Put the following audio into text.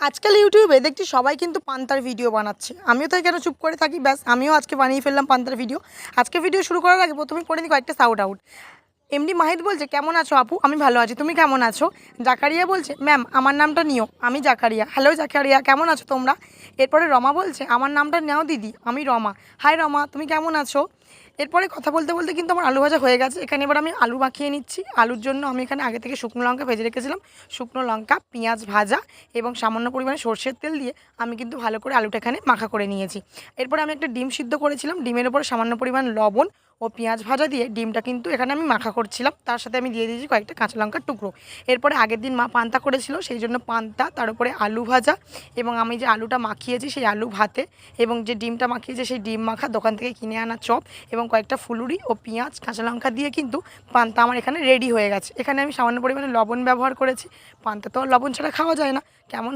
আজকাল ইউটিউবে দেখছি সবাই কিন্তু পান্তার ভিডিও বানাচ্ছে। আমিও তাই কেন চুপ করে থাকি, ব্যাস আমিও আজকে বানিয়ে ফেললাম পান্তার ভিডিও। আজকে ভিডিও শুরু করার আগে প্রথমেই করে নিই কয়েকটা সাউট আউট। এমডি মাহিদ বলছে, কেমন আছো আপু? আমি ভালো আছি, তুমি কেমন আছো? জাকারিয়া বলছে, ম্যাম আমার নামটা নিও, আমি জাকারিয়া। হ্যালো জাকারিয়া, কেমন আছো তোমরা? এরপরে রমা বলছে, আমার নামটা নাও দিদি, আমি রমা। হাই রমা, তুমি কেমন আছো? এরপরে কথা বলতে বলতে কিন্তু আমার আলু ভাজা হয়ে গেছে। এখানে এবার আমি আলু মাখিয়ে নিচ্ছি। আলুর জন্য আমি এখানে আগে থেকে শুকনো লঙ্কা ভেজে রেখেছিলাম। শুকনো লঙ্কা, পেঁয়াজ ভাজা এবং সামান্য পরিমাণে সর্ষের তেল দিয়ে আমি কিন্তু ভালো করে আলুটা এখানে মাখা করে নিয়েছি। এরপরে আমি একটা ডিম সিদ্ধ করেছিলাম, ডিমের উপর সামান্য পরিমাণ লবণ ও পেঁয়াজ ভাজা দিয়ে ডিমটা কিন্তু এখানে আমি মাখা করছিলাম। তার সাথে আমি দিয়ে দিয়েছি কয়েকটা কাঁচা লঙ্কার টুকরো। এরপরে আগের দিন মা পান্তা করেছিল, সেই জন্য পান্তা, তার উপরে আলু ভাজা এবং আমি যে আলুটা মাখিয়েছি সেই আলু ভাতে এবং যে ডিমটা মাখিয়েছি সেই ডিম মাখা, দোকান থেকে কিনে আনা চপ এবং কয়েকটা ফুলুরি ও পেঁয়াজ কাঁচা লঙ্কা দিয়ে কিন্তু পান্তা আমার এখানে রেডি হয়ে গেছে। এখানে আমি সামান্য পরিমাণে লবণ ব্যবহার করেছি। পান্তা তো আর লবণ ছাড়া খাওয়া যায় না। কেমন